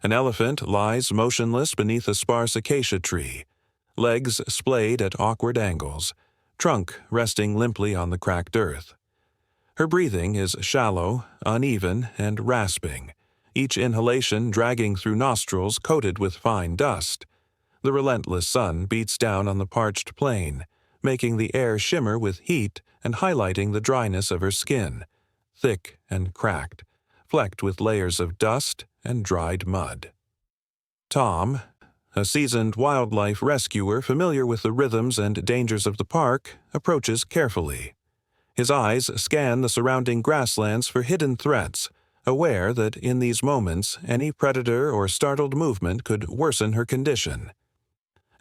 An elephant lies motionless beneath a sparse acacia tree, legs splayed at awkward angles, trunk resting limply on the cracked earth. Her breathing is shallow, uneven, and rasping, each inhalation dragging through nostrils coated with fine dust. The relentless sun beats down on the parched plain, making the air shimmer with heat and highlighting the dryness of her skin, thick and cracked, flecked with layers of dust and dried mud. Tom, a seasoned wildlife rescuer familiar with the rhythms and dangers of the park, approaches carefully. His eyes scan the surrounding grasslands for hidden threats, aware that in these moments any predator or startled movement could worsen her condition.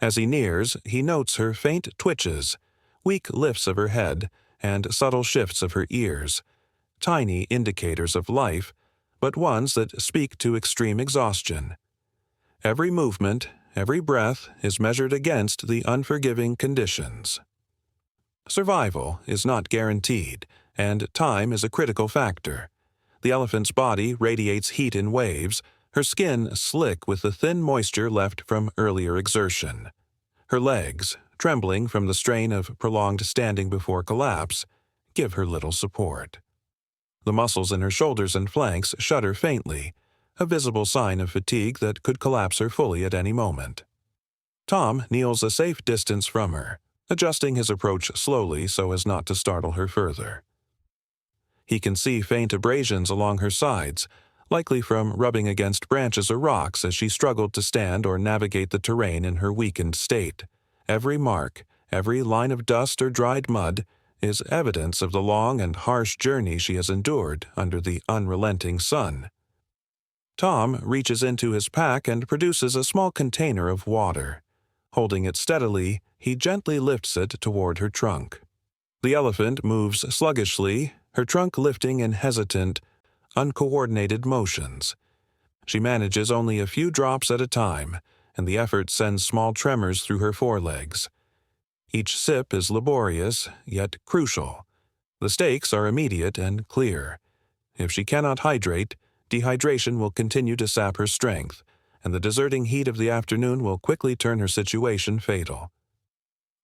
As he nears, he notes her faint twitches, weak lifts of her head, and subtle shifts of her ears, tiny indicators of life, but ones that speak to extreme exhaustion. Every movement, every breath is measured against the unforgiving conditions. Survival is not guaranteed, and time is a critical factor. The elephant's body radiates heat in waves, her skin slick with the thin moisture left from earlier exertion. Her legs, trembling from the strain of prolonged standing before collapse, give her little support. The muscles in her shoulders and flanks shudder faintly, a visible sign of fatigue that could collapse her fully at any moment. Tom kneels a safe distance from her, adjusting his approach slowly so as not to startle her further. He can see faint abrasions along her sides, likely from rubbing against branches or rocks as she struggled to stand or navigate the terrain in her weakened state. Every mark, every line of dust or dried mud, is evidence of the long and harsh journey she has endured under the unrelenting sun. Tom reaches into his pack and produces a small container of water. Holding it steadily, he gently lifts it toward her trunk. The elephant moves sluggishly, her trunk lifting in hesitant, uncoordinated motions. She manages only a few drops at a time, and the effort sends small tremors through her forelegs. Each sip is laborious, yet crucial. The stakes are immediate and clear. If she cannot hydrate, dehydration will continue to sap her strength, and the deserting heat of the afternoon will quickly turn her situation fatal.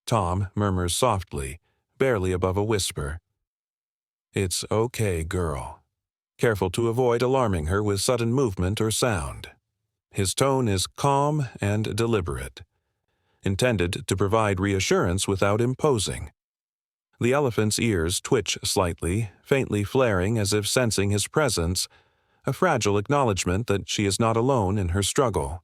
Tom murmurs softly, barely above a whisper, "It's okay, girl," careful to avoid alarming her with sudden movement or sound. His tone is calm and deliberate, intended to provide reassurance without imposing. The elephant's ears twitch slightly, faintly flaring as if sensing his presence, a fragile acknowledgement that she is not alone in her struggle.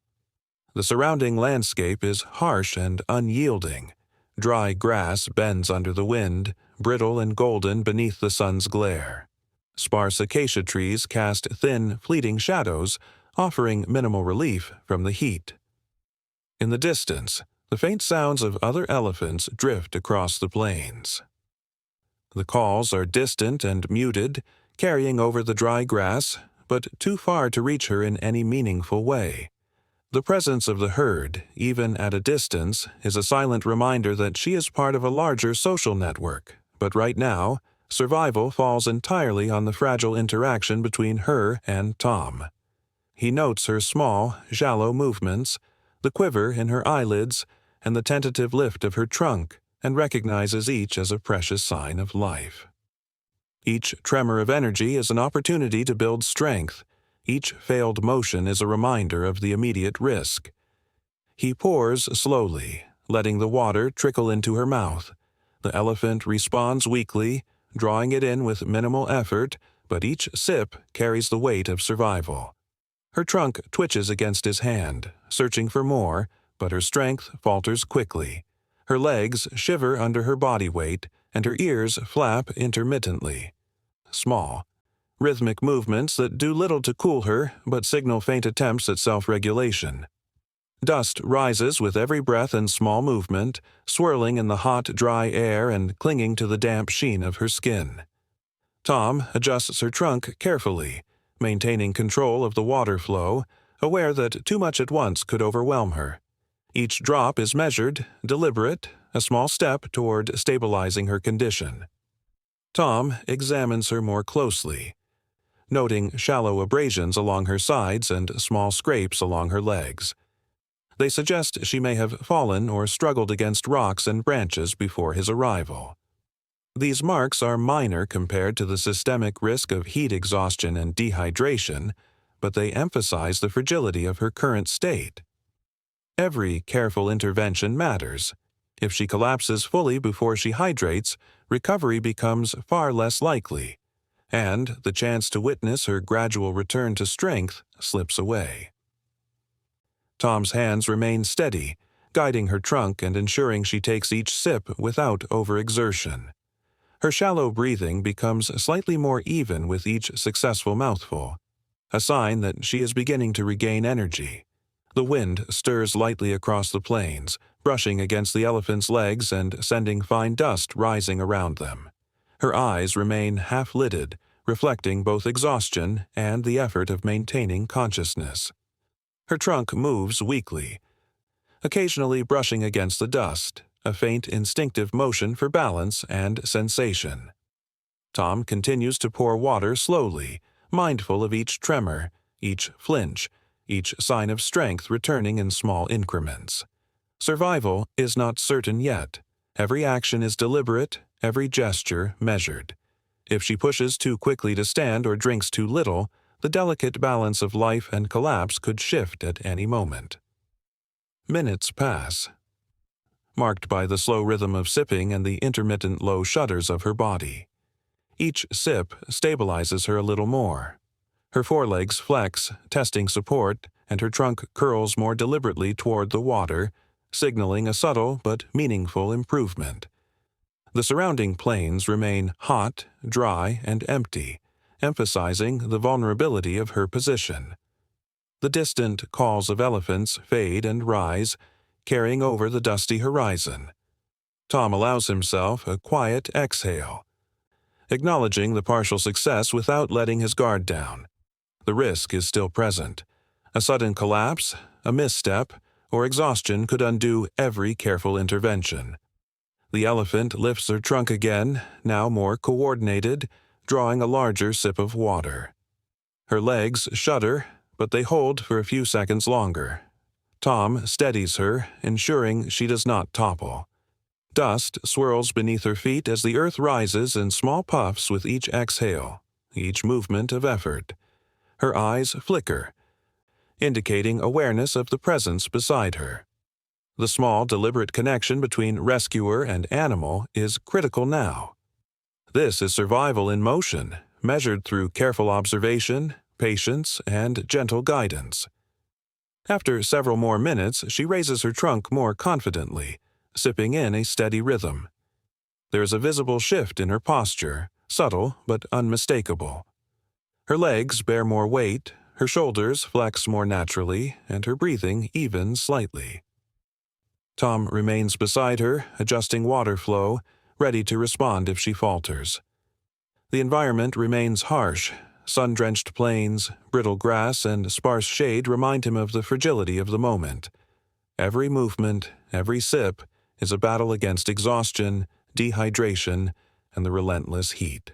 The surrounding landscape is harsh and unyielding. Dry grass bends under the wind, brittle and golden beneath the sun's glare. Sparse acacia trees cast thin, fleeting shadows, offering minimal relief from the heat. In the distance, the faint sounds of other elephants drift across the plains. The calls are distant and muted, carrying over the dry grass, but too far to reach her in any meaningful way. The presence of the herd, even at a distance, is a silent reminder that she is part of a larger social network, but right now, survival falls entirely on the fragile interaction between her and Tom. He notes her small, shallow movements, the quiver in her eyelids, and the tentative lift of her trunk, and recognizes each as a precious sign of life. Each tremor of energy is an opportunity to build strength. Each failed motion is a reminder of the immediate risk. He pours slowly, letting the water trickle into her mouth. The elephant responds weakly, drawing it in with minimal effort, but each sip carries the weight of survival. Her trunk twitches against his hand, searching for more, but her strength falters quickly. Her legs shiver under her body weight, and her ears flap intermittently. Small, rhythmic movements that do little to cool her but signal faint attempts at self-regulation. Dust rises with every breath and small movement, swirling in the hot, dry air and clinging to the damp sheen of her skin. Tom adjusts her trunk carefully, maintaining control of the water flow, aware that too much at once could overwhelm her. Each drop is measured, deliberate, a small step toward stabilizing her condition. Tom examines her more closely. noting shallow abrasions along her sides and small scrapes along her legs. They suggest she may have fallen or struggled against rocks and branches before his arrival. These marks are minor compared to the systemic risk of heat exhaustion and dehydration, but they emphasize the fragility of her current state. Every careful intervention matters. If she collapses fully before she hydrates, recovery becomes far less likely, and the chance to witness her gradual return to strength slips away. Tom's hands remain steady, guiding her trunk and ensuring she takes each sip without overexertion. Her shallow breathing becomes slightly more even with each successful mouthful, a sign that she is beginning to regain energy. The wind stirs lightly across the plains, brushing against the elephant's legs and sending fine dust rising around them. Her eyes remain half-lidded, reflecting both exhaustion and the effort of maintaining consciousness. Her trunk moves weakly, occasionally brushing against the dust, a faint instinctive motion for balance and sensation. Tom continues to pour water slowly, mindful of each tremor, each flinch, each sign of strength returning in small increments. Survival is not certain yet. Every action is deliberate, every gesture measured. If she pushes too quickly to stand or drinks too little, the delicate balance of life and collapse could shift at any moment. Minutes pass, marked by the slow rhythm of sipping and the intermittent low shudders of her body. Each sip stabilizes her a little more. Her forelegs flex, testing support, and her trunk curls more deliberately toward the water, signaling a subtle but meaningful improvement. The surrounding plains remain hot, dry, and empty, emphasizing the vulnerability of her position. The distant calls of elephants fade and rise, carrying over the dusty horizon. Tom allows himself a quiet exhale, acknowledging the partial success without letting his guard down. The risk is still present. A sudden collapse, a misstep, or exhaustion could undo every careful intervention. The elephant lifts her trunk again, now more coordinated, drawing a larger sip of water. Her legs shudder, but they hold for a few seconds longer. Tom steadies her, ensuring she does not topple. Dust swirls beneath her feet as the earth rises in small puffs with each exhale, each movement of effort. Her eyes flicker, indicating awareness of the presence beside her. The small, deliberate connection between rescuer and animal is critical now. This is survival in motion, measured through careful observation, patience, and gentle guidance. After several more minutes, she raises her trunk more confidently, sipping in a steady rhythm. There is a visible shift in her posture, subtle but unmistakable. Her legs bear more weight, her shoulders flex more naturally, and her breathing evens slightly. Tom remains beside her, adjusting water flow, ready to respond if she falters. The environment remains harsh. Sun-drenched plains, brittle grass, and sparse shade remind him of the fragility of the moment. Every movement, every sip, is a battle against exhaustion, dehydration, and the relentless heat.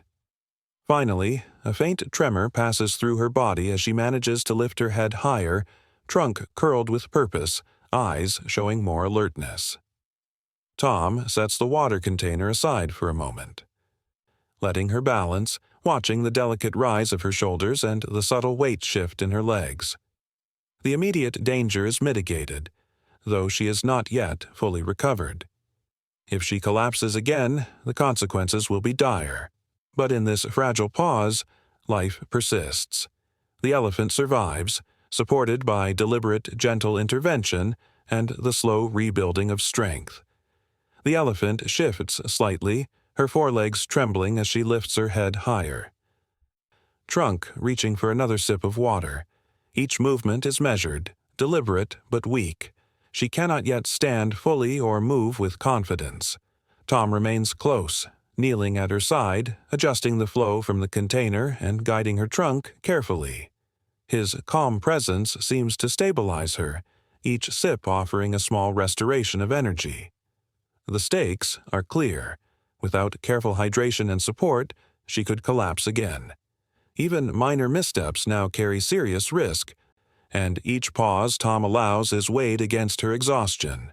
Finally, a faint tremor passes through her body as she manages to lift her head higher, trunk curled with purpose, eyes showing more alertness. Tom sets the water container aside for a moment, letting her balance, watching the delicate rise of her shoulders and the subtle weight shift in her legs. The immediate danger is mitigated, though she is not yet fully recovered. If she collapses again, the consequences will be dire. But in this fragile pause, life persists. The elephant survives, supported by deliberate, gentle intervention and the slow rebuilding of strength. The elephant shifts slightly, her forelegs trembling as she lifts her head higher. Trunk reaching for another sip of water. Each movement is measured, deliberate but weak. She cannot yet stand fully or move with confidence. Tom remains close, kneeling at her side, adjusting the flow from the container and guiding her trunk carefully. His calm presence seems to stabilize her, each sip offering a small restoration of energy. The stakes are clear. Without careful hydration and support, she could collapse again. Even minor missteps now carry serious risk, and each pause Tom allows is weighed against her exhaustion.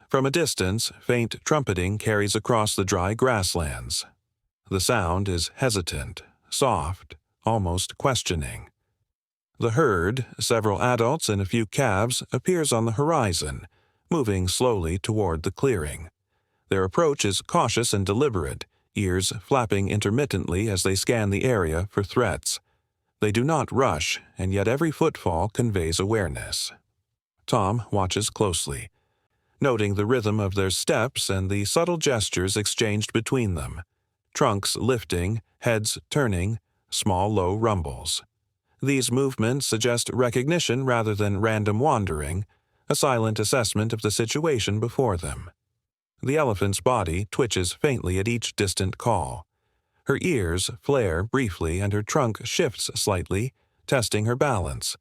From a distance, faint trumpeting carries across the dry grasslands. The sound is hesitant, soft, almost questioning. The herd, several adults and a few calves, appears on the horizon, moving slowly toward the clearing. Their approach is cautious and deliberate, ears flapping intermittently as they scan the area for threats. They do not rush, and yet every footfall conveys awareness. Tom watches closely, noting the rhythm of their steps and the subtle gestures exchanged between them. Trunks lifting, heads turning, small low rumbles. These movements suggest recognition rather than random wandering, a silent assessment of the situation before them. The elephant's body twitches faintly at each distant call. Her ears flare briefly and her trunk shifts slightly, testing her balance.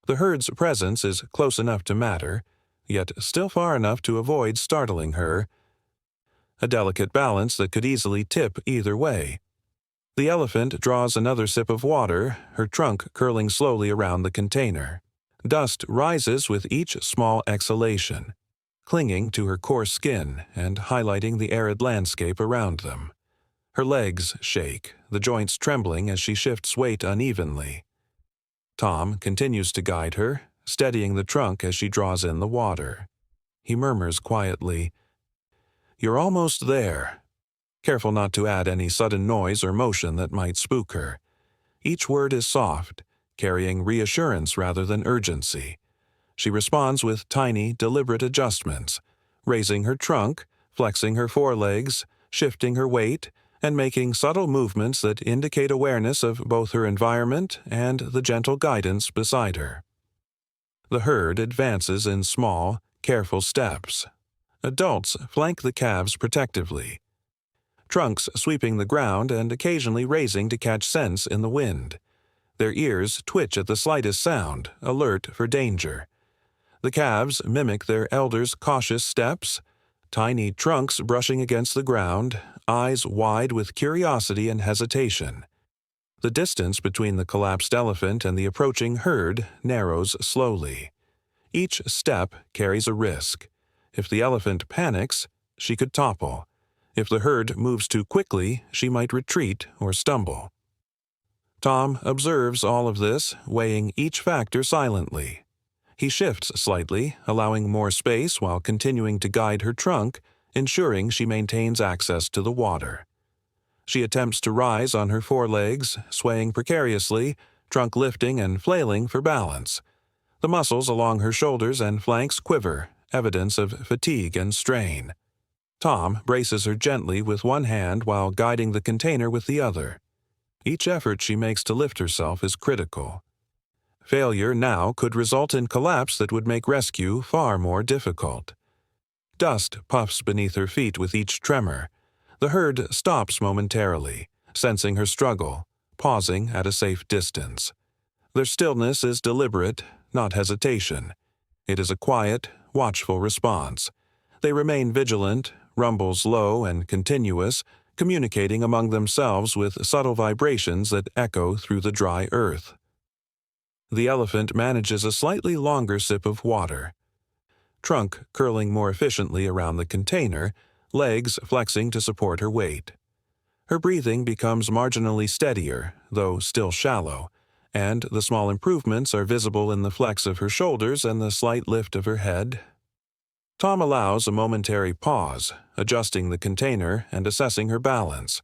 The herd's presence is close enough to matter, yet still far enough to avoid startling her, a delicate balance that could easily tip either way. The elephant draws another sip of water, her trunk curling slowly around the container. Dust rises with each small exhalation, clinging to her coarse skin and highlighting the arid landscape around them. Her legs shake, the joints trembling as she shifts weight unevenly. Tom continues to guide her, steadying the trunk as she draws in the water. He murmurs quietly, "You're almost there," careful not to add any sudden noise or motion that might spook her. Each word is soft, carrying reassurance rather than urgency. She responds with tiny, deliberate adjustments, raising her trunk, flexing her forelegs, shifting her weight, and making subtle movements that indicate awareness of both her environment and the gentle guidance beside her. The herd advances in small, careful steps. Adults flank the calves protectively, trunks sweeping the ground and occasionally raising to catch scents in the wind. Their ears twitch at the slightest sound, alert for danger. The calves mimic their elders' cautious steps, tiny trunks brushing against the ground, eyes wide with curiosity and hesitation. The distance between the collapsed elephant and the approaching herd narrows slowly. Each step carries a risk. If the elephant panics, she could topple. If the herd moves too quickly, she might retreat or stumble. Tom observes all of this, weighing each factor silently. He shifts slightly, allowing more space while continuing to guide her trunk, ensuring she maintains access to the water. She attempts to rise on her forelegs, swaying precariously, trunk lifting and flailing for balance. The muscles along her shoulders and flanks quiver, evidence of fatigue and strain. Tom braces her gently with one hand while guiding the container with the other. Each effort she makes to lift herself is critical. Failure now could result in collapse that would make rescue far more difficult. Dust puffs beneath her feet with each tremor. The herd stops momentarily, sensing her struggle, pausing at a safe distance. Their stillness is deliberate, not hesitation. It is a quiet, watchful response. They remain vigilant, rumbles low and continuous, communicating among themselves with subtle vibrations that echo through the dry earth. The elephant manages a slightly longer sip of water, trunk curling more efficiently around the container, legs flexing to support her weight. Her breathing becomes marginally steadier, though still shallow, and the small improvements are visible in the flex of her shoulders and the slight lift of her head. Tom allows a momentary pause, adjusting the container and assessing her balance.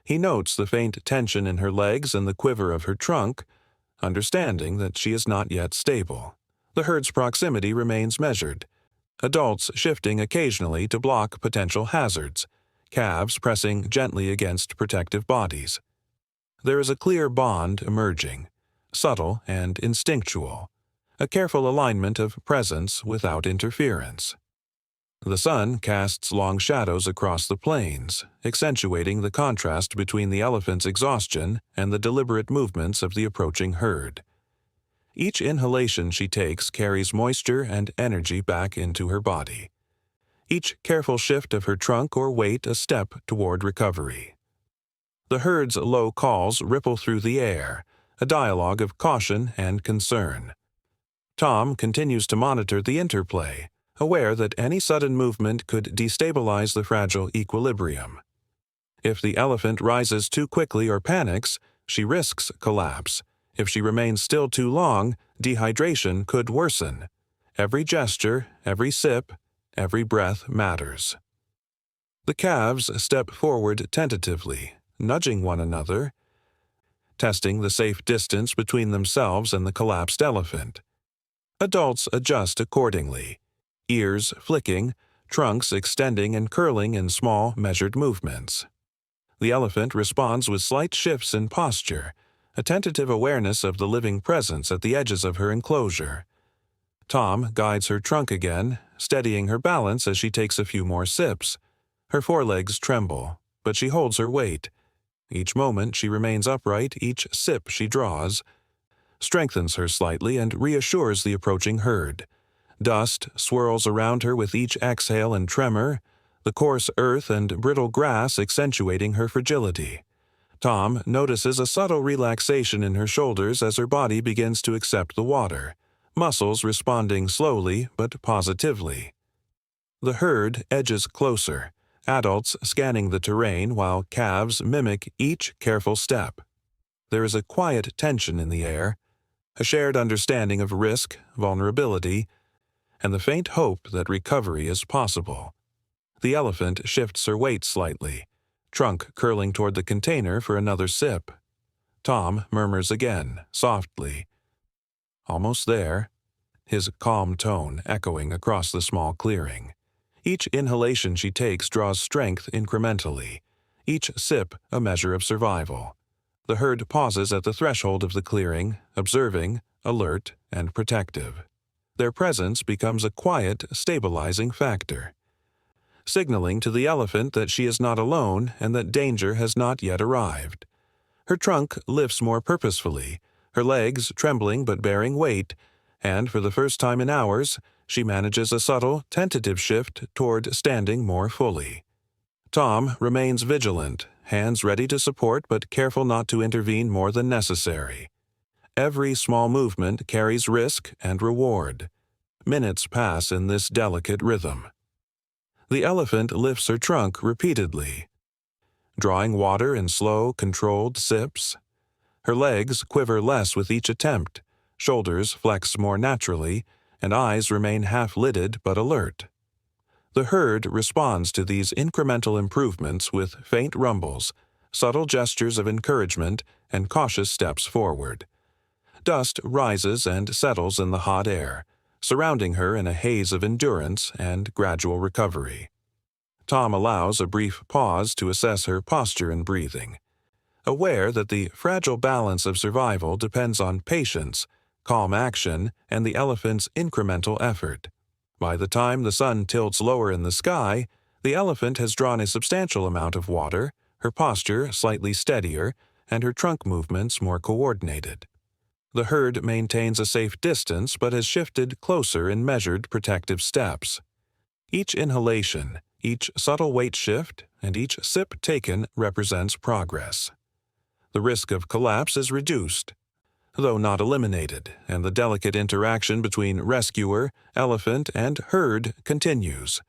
He notes the faint tension in her legs and the quiver of her trunk, understanding that she is not yet stable. The herd's proximity remains measured, adults shifting occasionally to block potential hazards, calves pressing gently against protective bodies. There is a clear bond emerging, subtle and instinctual, a careful alignment of presence without interference. The sun casts long shadows across the plains, accentuating the contrast between the elephant's exhaustion and the deliberate movements of the approaching herd. Each inhalation she takes carries moisture and energy back into her body. Each careful shift of her trunk or weight a step toward recovery. The herd's low calls ripple through the air, a dialogue of caution and concern. Tom continues to monitor the interplay, aware that any sudden movement could destabilize the fragile equilibrium. If the elephant rises too quickly or panics, she risks collapse. If she remains still too long, dehydration could worsen. Every gesture, every sip, every breath matters. The calves step forward tentatively, nudging one another, testing the safe distance between themselves and the collapsed elephant. Adults adjust accordingly, ears flicking, trunks extending and curling in small, measured movements. The elephant responds with slight shifts in posture, a tentative awareness of the living presence at the edges of her enclosure. Tom guides her trunk again, steadying her balance as she takes a few more sips. Her forelegs tremble, but she holds her weight. Each moment she remains upright, each sip she draws, strengthens her slightly and reassures the approaching herd. Dust swirls around her with each exhale and tremor, the coarse earth and brittle grass accentuating her fragility. Tom notices a subtle relaxation in her shoulders as her body begins to accept the water, muscles responding slowly but positively. The herd edges closer, adults scanning the terrain while calves mimic each careful step. There is a quiet tension in the air, a shared understanding of risk, vulnerability, and the faint hope that recovery is possible. The elephant shifts her weight slightly, trunk curling toward the container for another sip. Tom murmurs again, softly, "Almost there," his calm tone echoing across the small clearing. Each inhalation she takes draws strength incrementally, each sip a measure of survival. The herd pauses at the threshold of the clearing, observing, alert, and protective. Their presence becomes a quiet, stabilizing factor, signaling to the elephant that she is not alone and that danger has not yet arrived. Her trunk lifts more purposefully, her legs trembling but bearing weight, and for the first time in hours, she manages a subtle, tentative shift toward standing more fully. Tom remains vigilant, hands ready to support but careful not to intervene more than necessary. Every small movement carries risk and reward. Minutes pass in this delicate rhythm. The elephant lifts her trunk repeatedly, drawing water in slow, controlled sips. Her legs quiver less with each attempt, shoulders flex more naturally, and eyes remain half-lidded but alert. The herd responds to these incremental improvements with faint rumbles, subtle gestures of encouragement, and cautious steps forward. Dust rises and settles in the hot air, surrounding her in a haze of endurance and gradual recovery. Tom allows a brief pause to assess her posture and breathing, aware that the fragile balance of survival depends on patience, calm action, and the elephant's incremental effort. By the time the sun tilts lower in the sky, the elephant has drawn a substantial amount of water, her posture slightly steadier, and her trunk movements more coordinated. The herd maintains a safe distance but has shifted closer in measured protective steps. Each inhalation, each subtle weight shift, and each sip taken represents progress. The risk of collapse is reduced, though not eliminated, and the delicate interaction between rescuer, elephant, and herd continues.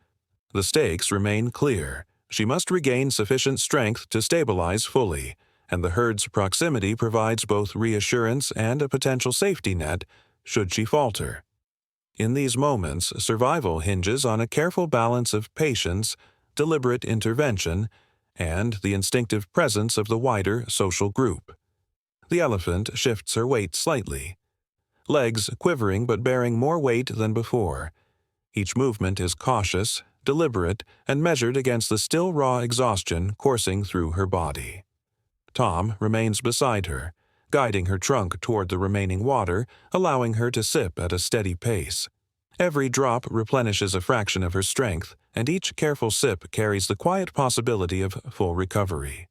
The stakes remain clear. She must regain sufficient strength to stabilize fully, and the herd's proximity provides both reassurance and a potential safety net should she falter. In these moments, survival hinges on a careful balance of patience, deliberate intervention, and the instinctive presence of the wider social group. The elephant shifts her weight slightly, legs quivering but bearing more weight than before. Each movement is cautious, deliberate, and measured against the still raw exhaustion coursing through her body. Tom remains beside her, guiding her trunk toward the remaining water, allowing her to sip at a steady pace. Every drop replenishes a fraction of her strength, and each careful sip carries the quiet possibility of full recovery.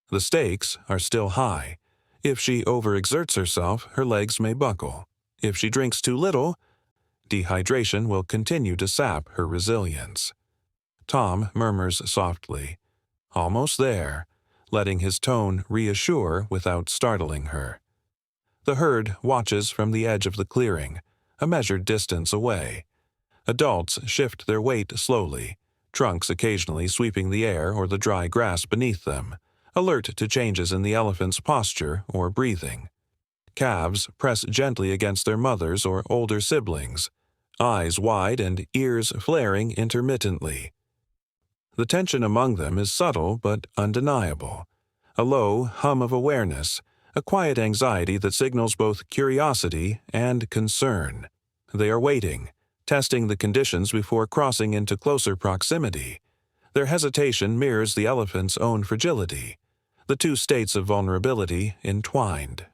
The stakes are still high. If she overexerts herself, her legs may buckle. If she drinks too little, dehydration will continue to sap her resilience. Tom murmurs softly, "Almost there," letting his tone reassure without startling her. The herd watches from the edge of the clearing, a measured distance away. Adults shift their weight slowly, trunks occasionally sweeping the air or the dry grass beneath them, alert to changes in the elephant's posture or breathing. Calves press gently against their mothers or older siblings, eyes wide and ears flaring intermittently. The tension among them is subtle but undeniable, a low hum of awareness, a quiet anxiety that signals both curiosity and concern. They are waiting, testing the conditions before crossing into closer proximity. Their hesitation mirrors the elephant's own fragility, the two states of vulnerability entwined.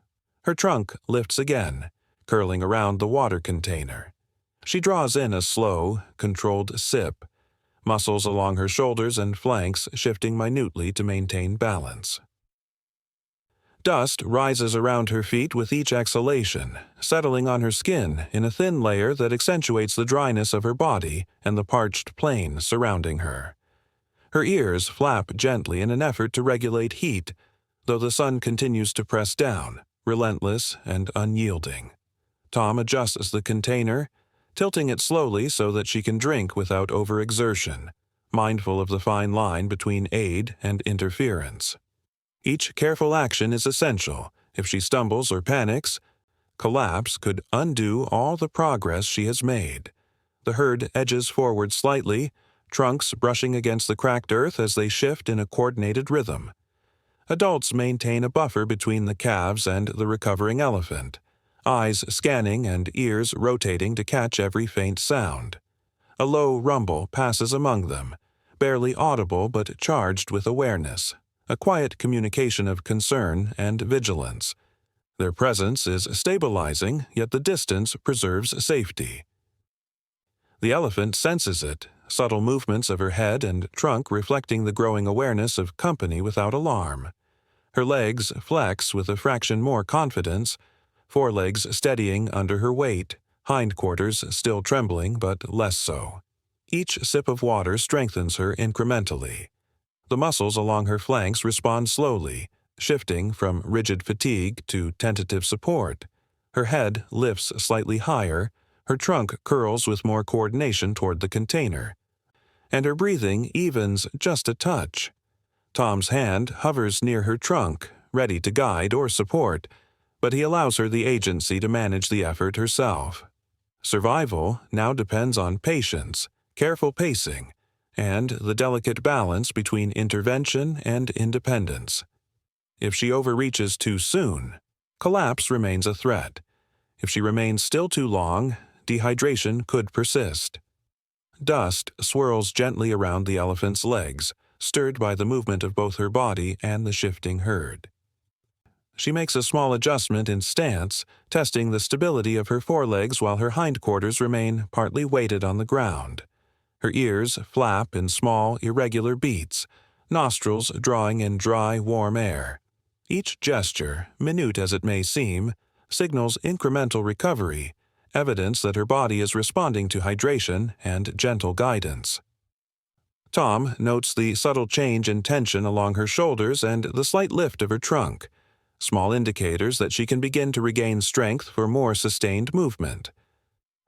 Her trunk lifts again, curling around the water container. She draws in a slow, controlled sip, muscles along her shoulders and flanks shifting minutely to maintain balance. Dust rises around her feet with each exhalation, settling on her skin in a thin layer that accentuates the dryness of her body and the parched plain surrounding her. Her ears flap gently in an effort to regulate heat, though the sun continues to press down, relentless and unyielding. Tom adjusts the container, tilting it slowly so that she can drink without overexertion, mindful of the fine line between aid and interference. Each careful action is essential. If she stumbles or panics, collapse could undo all the progress she has made. The herd edges forward slightly, trunks brushing against the cracked earth as they shift in a coordinated rhythm. Adults maintain a buffer between the calves and the recovering elephant, eyes scanning and ears rotating to catch every faint sound. A low rumble passes among them, barely audible but charged with awareness, a quiet communication of concern and vigilance. Their presence is stabilizing, yet the distance preserves safety. The elephant senses it, subtle movements of her head and trunk reflecting the growing awareness of company without alarm. Her legs flex with a fraction more confidence, forelegs steadying under her weight, hindquarters still trembling but less so. Each sip of water strengthens her incrementally. The muscles along her flanks respond slowly, shifting from rigid fatigue to tentative support. Her head lifts slightly higher, her trunk curls with more coordination toward the container, and her breathing evens just a touch. Tom's hand hovers near her trunk, ready to guide or support, but he allows her the agency to manage the effort herself. Survival now depends on patience, careful pacing, and the delicate balance between intervention and independence. If she overreaches too soon, collapse remains a threat. If she remains still too long, dehydration could persist. Dust swirls gently around the elephant's legs, stirred by the movement of both her body and the shifting herd. She makes a small adjustment in stance, testing the stability of her forelegs while her hindquarters remain partly weighted on the ground. Her ears flap in small, irregular beats, nostrils drawing in dry, warm air. Each gesture, minute as it may seem, signals incremental recovery, evidence that her body is responding to hydration and gentle guidance. Tom notes the subtle change in tension along her shoulders and the slight lift of her trunk, small indicators that she can begin to regain strength for more sustained movement.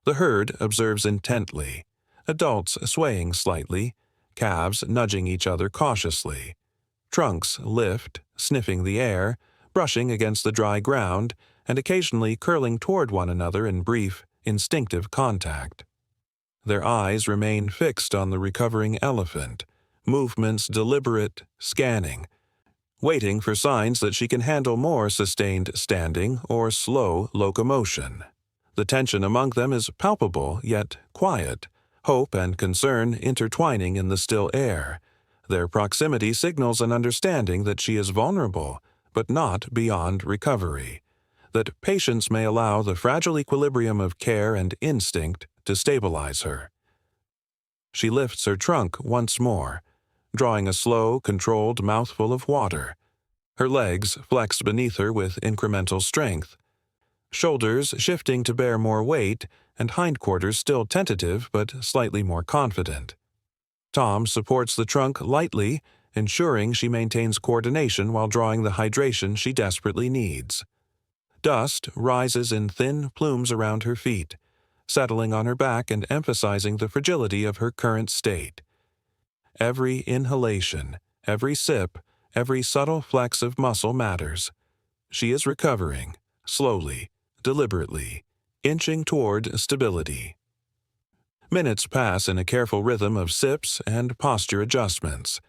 The herd observes intently, adults swaying slightly, calves nudging each other cautiously. Trunks lift, sniffing the air, brushing against the dry ground, and occasionally curling toward one another in brief, instinctive contact. Their eyes remain fixed on the recovering elephant, movements deliberate, scanning, waiting for signs that she can handle more sustained standing or slow locomotion. The tension among them is palpable yet quiet, hope and concern intertwining in the still air. Their proximity signals an understanding that she is vulnerable, but not beyond recovery, that patience may allow the fragile equilibrium of care and instinct to stabilize her. She lifts her trunk once more, drawing a slow, controlled mouthful of water. Her legs flex beneath her with incremental strength, shoulders shifting to bear more weight, and hindquarters still tentative but slightly more confident. Tom supports the trunk lightly ensuring she maintains coordination while drawing the hydration she desperately needs. Dust rises in thin plumes around her feet, settling on her back and emphasizing the fragility of her current state. Every inhalation, every sip, every subtle flex of muscle matters. She is recovering, slowly, deliberately, inching toward stability. Minutes pass in a careful rhythm of sips and posture adjustments.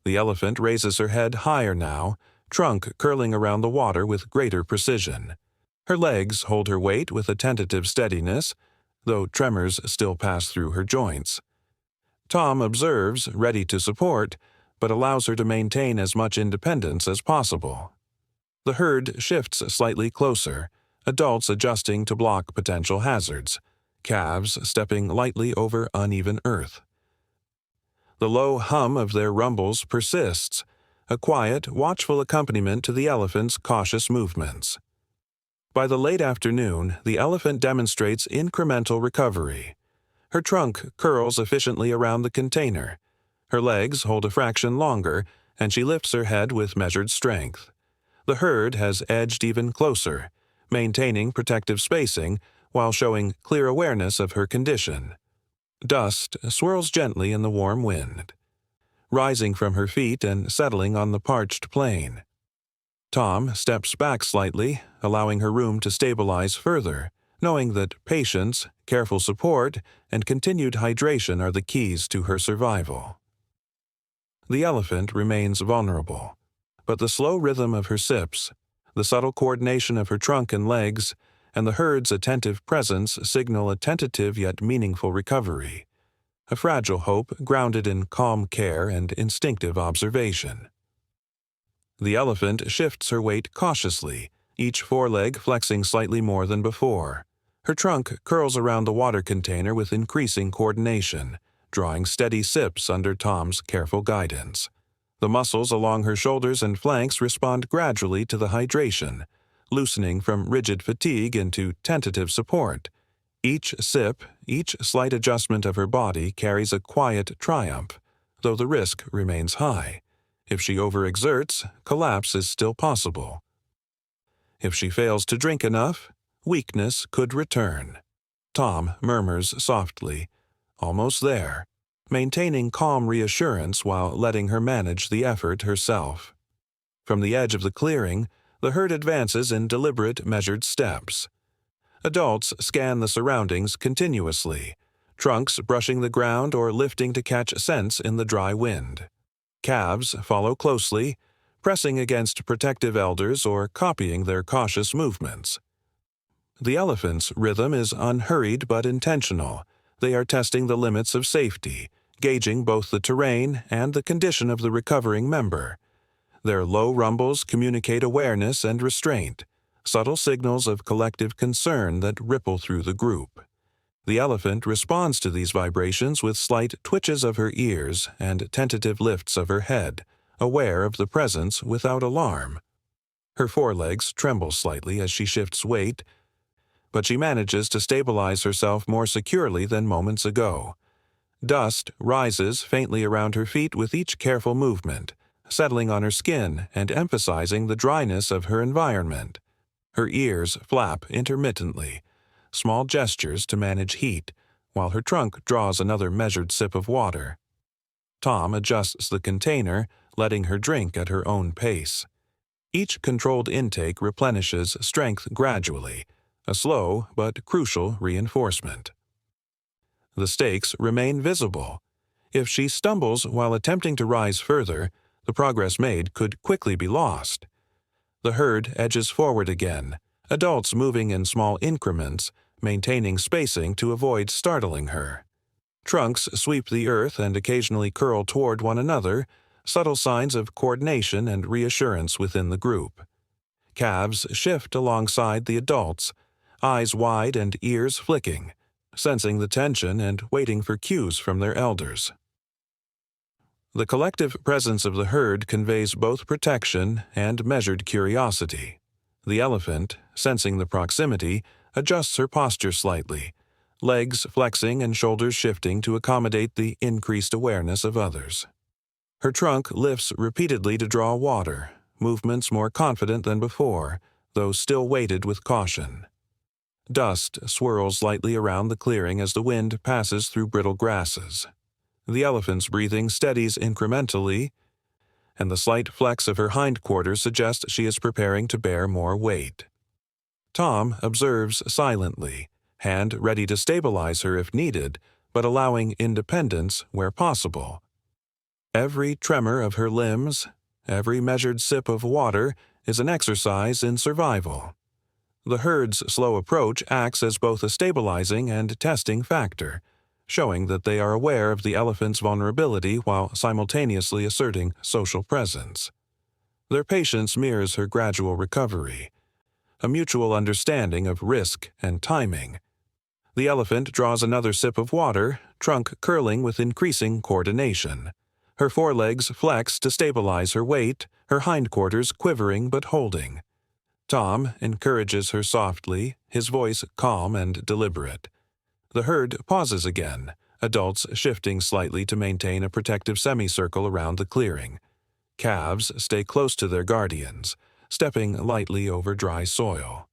The elephant raises her head higher now, trunk curling around the water with greater precision. Her legs hold her weight with a tentative steadiness, though tremors still pass through her joints. Tom observes, ready to support, but allows her to maintain as much independence as possible. The herd shifts slightly closer, adults adjusting to block potential hazards, calves stepping lightly over uneven earth. The low hum of their rumbles persists, a quiet, watchful accompaniment to the elephant's cautious movements. By the late afternoon, the elephant demonstrates incremental recovery. Her trunk curls efficiently around the container. Her legs hold a fraction longer, and she lifts her head with measured strength. The herd has edged even closer, maintaining protective spacing while showing clear awareness of her condition. Dust swirls gently in the warm wind, rising from her feet and settling on the parched plain. Tom steps back slightly, allowing her room to stabilize further, knowing that patience, careful support, and continued hydration are the keys to her survival. The elephant remains vulnerable, but the slow rhythm of her sips, the subtle coordination of her trunk and legs, and the herd's attentive presence signal a tentative yet meaningful recovery, a fragile hope grounded in calm care and instinctive observation. The elephant shifts her weight cautiously, each foreleg flexing slightly more than before. Her trunk curls around the water container with increasing coordination, drawing steady sips under Tom's careful guidance. The muscles along her shoulders and flanks respond gradually to the hydration, loosening from rigid fatigue into tentative support. Each sip, each slight adjustment of her body carries a quiet triumph, though the risk remains high. If she overexerts, collapse is still possible. If she fails to drink enough, weakness could return. Tom murmurs softly, "Almost there," maintaining calm reassurance while letting her manage the effort herself. From the edge of the clearing, the herd advances in deliberate, measured steps. Adults scan the surroundings continuously, trunks brushing the ground or lifting to catch scents in the dry wind. Calves follow closely, pressing against protective elders or copying their cautious movements. The elephant's rhythm is unhurried but intentional. They are testing the limits of safety, gauging both the terrain and the condition of the recovering member. Their low rumbles communicate awareness and restraint, subtle signals of collective concern that ripple through the group. The elephant responds to these vibrations with slight twitches of her ears and tentative lifts of her head, aware of the presence without alarm. Her forelegs tremble slightly as she shifts weight, but she manages to stabilize herself more securely than moments ago. Dust rises faintly around her feet with each careful movement, settling on her skin and emphasizing the dryness of her environment. Her ears flap intermittently, small gestures to manage heat, while her trunk draws another measured sip of water. Tom adjusts the container, letting her drink at her own pace. Each controlled intake replenishes strength gradually, a slow but crucial reinforcement. The stakes remain visible. If she stumbles while attempting to rise further, the progress made could quickly be lost. The herd edges forward again, adults moving in small increments, maintaining spacing to avoid startling her. Trunks sweep the earth and occasionally curl toward one another, subtle signs of coordination and reassurance within the group. Calves shift alongside the adults, eyes wide and ears flicking, sensing the tension and waiting for cues from their elders. The collective presence of the herd conveys both protection and measured curiosity. The elephant, sensing the proximity, adjusts her posture slightly, legs flexing and shoulders shifting to accommodate the increased awareness of others. Her trunk lifts repeatedly to draw water, movements more confident than before, though still weighted with caution. Dust swirls lightly around the clearing as the wind passes through brittle grasses. The elephant's breathing steadies incrementally, and the slight flex of her hindquarters suggests she is preparing to bear more weight. Tom observes silently, hand ready to stabilize her if needed, but allowing independence where possible. Every tremor of her limbs, every measured sip of water is an exercise in survival. The herd's slow approach acts as both a stabilizing and testing factor, showing that they are aware of the elephant's vulnerability while simultaneously asserting social presence. Their patience mirrors her gradual recovery, a mutual understanding of risk and timing. The elephant draws another sip of water, trunk curling with increasing coordination. Her forelegs flex to stabilize her weight, her hindquarters quivering but holding. Tom encourages her softly, his voice calm and deliberate. The herd pauses again, adults shifting slightly to maintain a protective semicircle around the clearing. Calves stay close to their guardians, stepping lightly over dry soil.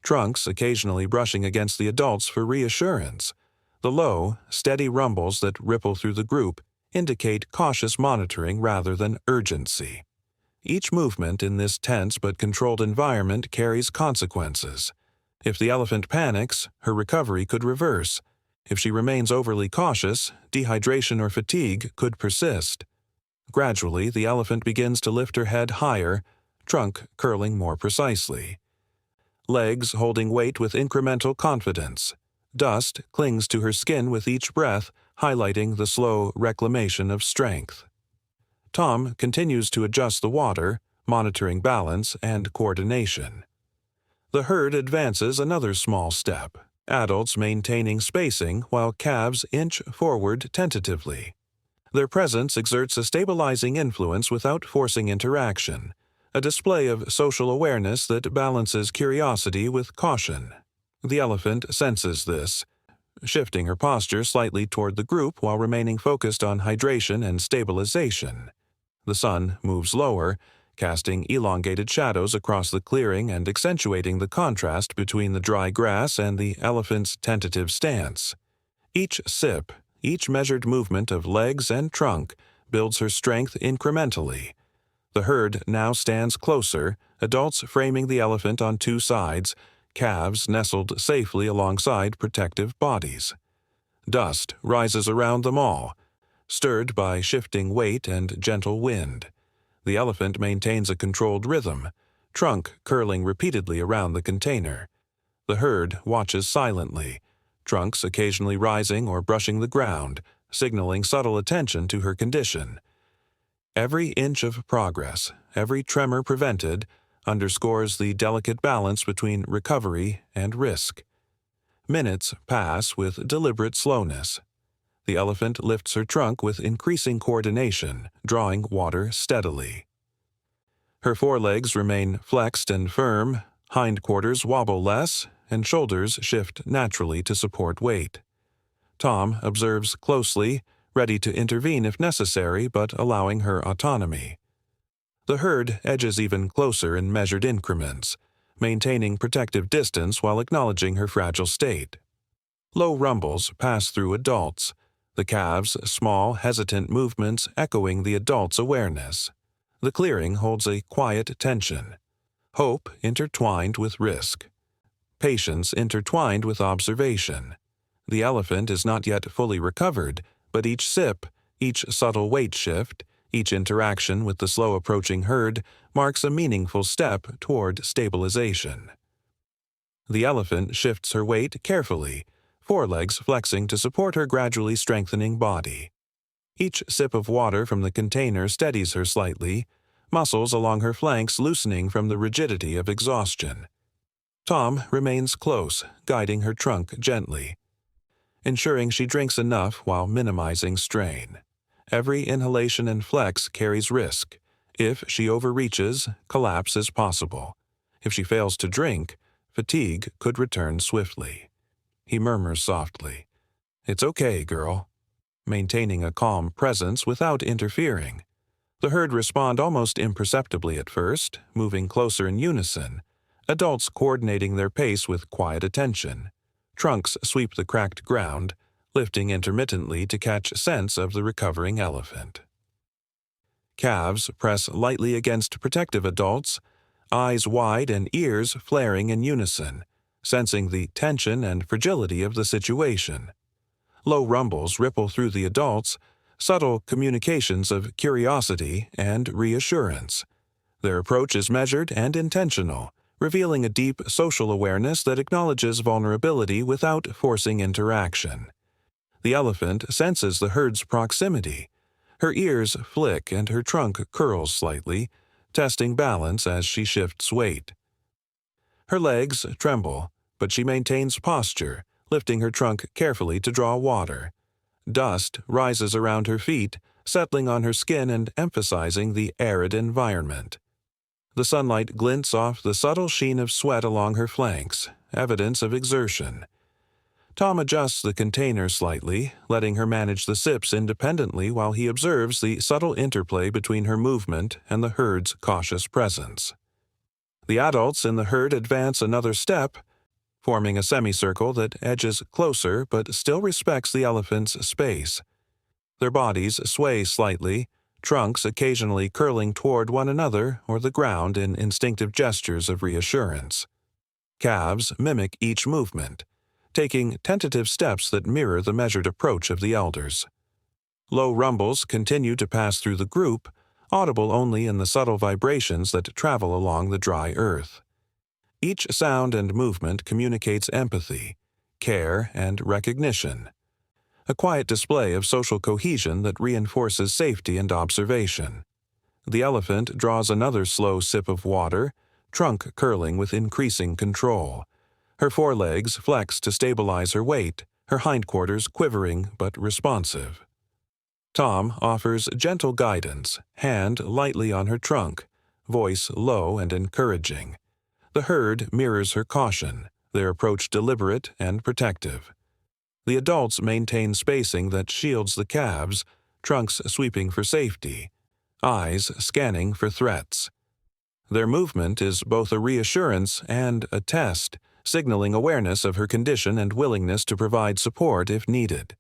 Trunks occasionally brushing against the adults for reassurance. The low, steady rumbles that ripple through the group indicate cautious monitoring rather than urgency. Each movement in this tense but controlled environment carries consequences. If the elephant panics, her recovery could reverse. If she remains overly cautious, dehydration or fatigue could persist. Gradually, the elephant begins to lift her head higher, trunk curling more precisely. Legs holding weight with incremental confidence. Dust clings to her skin with each breath, highlighting the slow reclamation of strength. Tom continues to adjust the water, monitoring balance and coordination. The herd advances another small step, adults maintaining spacing while calves inch forward tentatively. Their presence exerts a stabilizing influence without forcing interaction, a display of social awareness that balances curiosity with caution. The elephant senses this, shifting her posture slightly toward the group while remaining focused on hydration and stabilization. The sun moves lower, casting elongated shadows across the clearing and accentuating the contrast between the dry grass and the elephant's tentative stance. Each sip, each measured movement of legs and trunk builds her strength incrementally. The herd now stands closer, adults framing the elephant on two sides, calves nestled safely alongside protective bodies. Dust rises around them all, stirred by shifting weight and gentle wind. The elephant maintains a controlled rhythm, trunk curling repeatedly around the container. The herd watches silently, trunks occasionally rising or brushing the ground, signaling subtle attention to her condition. Every inch of progress, every tremor prevented, underscores the delicate balance between recovery and risk. Minutes pass with deliberate slowness. The elephant lifts her trunk with increasing coordination, drawing water steadily. Her forelegs remain flexed and firm, hindquarters wobble less, and shoulders shift naturally to support weight. Tom observes closely, ready to intervene if necessary, but allowing her autonomy. The herd edges even closer in measured increments, maintaining protective distance while acknowledging her fragile state. Low rumbles pass through adults, the calves' small, hesitant movements echoing the adult's awareness. The clearing holds a quiet tension, hope intertwined with risk, patience intertwined with observation. The elephant is not yet fully recovered, but each sip, each subtle weight shift, each interaction with the slow approaching herd marks a meaningful step toward stabilization. The elephant shifts her weight carefully, forelegs flexing to support her gradually strengthening body. Each sip of water from the container steadies her slightly, muscles along her flanks loosening from the rigidity of exhaustion. Tom remains close, guiding her trunk gently, ensuring she drinks enough while minimizing strain. Every inhalation and flex carries risk. If she overreaches, collapse is possible. If she fails to drink, fatigue could return swiftly. He murmurs softly, "It's okay, girl," maintaining a calm presence without interfering. The herd respond almost imperceptibly at first, moving closer in unison, adults coordinating their pace with quiet attention. Trunks sweep the cracked ground, lifting intermittently to catch sense of the recovering elephant. Calves press lightly against protective adults, eyes wide and ears flaring in unison, sensing the tension and fragility of the situation. Low rumbles ripple through the adults, subtle communications of curiosity and reassurance. Their approach is measured and intentional, revealing a deep social awareness that acknowledges vulnerability without forcing interaction. The elephant senses the herd's proximity. Her ears flick and her trunk curls slightly, testing balance as she shifts weight. Her legs tremble, but she maintains posture, lifting her trunk carefully to draw water. Dust rises around her feet, settling on her skin and emphasizing the arid environment. The sunlight glints off the subtle sheen of sweat along her flanks, evidence of exertion. Tom adjusts the container slightly, letting her manage the sips independently while he observes the subtle interplay between her movement and the herd's cautious presence. The adults in the herd advance another step, forming a semicircle that edges closer but still respects the elephant's space. Their bodies sway slightly, trunks occasionally curling toward one another or the ground in instinctive gestures of reassurance. Calves mimic each movement, taking tentative steps that mirror the measured approach of the elders. Low rumbles continue to pass through the group, audible only in the subtle vibrations that travel along the dry earth. Each sound and movement communicates empathy, care, and recognition, a quiet display of social cohesion that reinforces safety and observation. The elephant draws another slow sip of water, trunk curling with increasing control. Her forelegs flex to stabilize her weight, her hindquarters quivering but responsive. Tom offers gentle guidance, hand lightly on her trunk, voice low and encouraging. The herd mirrors her caution, their approach deliberate and protective. The adults maintain spacing that shields the calves, trunks sweeping for safety, eyes scanning for threats. Their movement is both a reassurance and a test, signaling awareness of her condition and willingness to provide support if needed.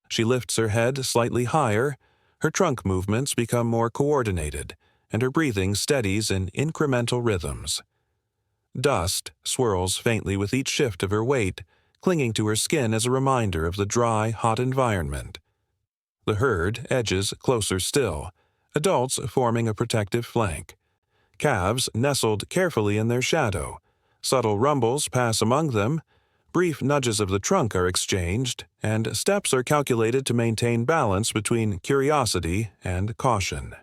She lifts her head slightly higher, her trunk movements become more coordinated, and her breathing steadies in incremental rhythms. Dust swirls faintly with each shift of her weight, clinging to her skin as a reminder of the dry, hot environment. The herd edges closer still, adults forming a protective flank. Calves nestled carefully in their shadow. Subtle rumbles pass among them, brief nudges of the trunk are exchanged, and steps are calculated to maintain balance between curiosity and caution.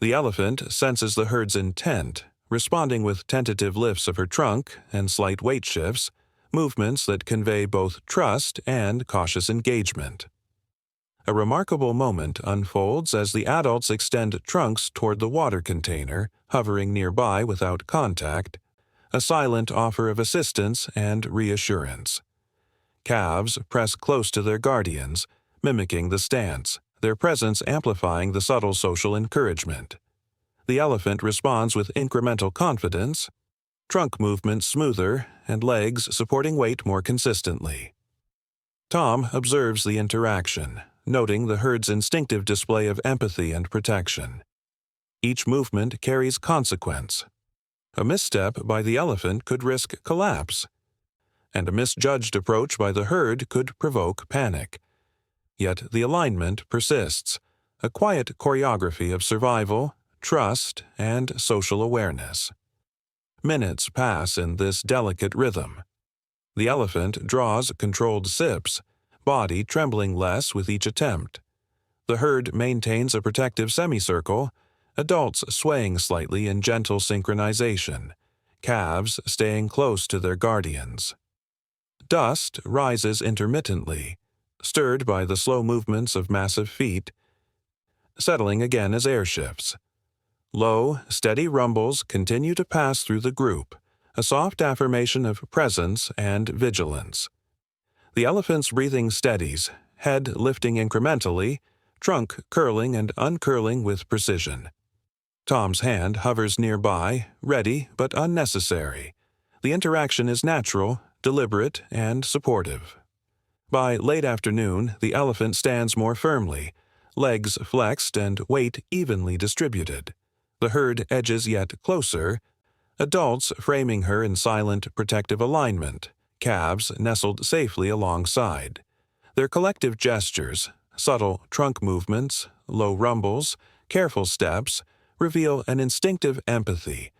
The elephant senses the herd's intent, responding with tentative lifts of her trunk and slight weight shifts, movements that convey both trust and cautious engagement. A remarkable moment unfolds as the adults extend trunks toward the water container, hovering nearby without contact, a silent offer of assistance and reassurance. Calves press close to their guardians, mimicking the stance, their presence amplifying the subtle social encouragement. The elephant responds with incremental confidence, trunk movement smoother and legs supporting weight more consistently. Tom observes the interaction, noting the herd's instinctive display of empathy and protection. Each movement carries consequence. A misstep by the elephant could risk collapse, and a misjudged approach by the herd could provoke panic. Yet the alignment persists, a quiet choreography of survival, trust, and social awareness. Minutes pass in this delicate rhythm. The elephant draws controlled sips, body trembling less with each attempt. The herd maintains a protective semicircle, adults swaying slightly in gentle synchronization, calves staying close to their guardians. Dust rises intermittently, stirred by the slow movements of massive feet, settling again as air shifts. Low, steady rumbles continue to pass through the group, a soft affirmation of presence and vigilance. The elephant's breathing steadies, head lifting incrementally, trunk curling and uncurling with precision. Tom's hand hovers nearby, ready but unnecessary. The interaction is natural, deliberate, and supportive. By late afternoon, the elephant stands more firmly, legs flexed and weight evenly distributed. The herd edges yet closer, adults framing her in silent, protective alignment, calves nestled safely alongside. Their collective gestures, subtle trunk movements, low rumbles, careful steps, reveal an instinctive empathy,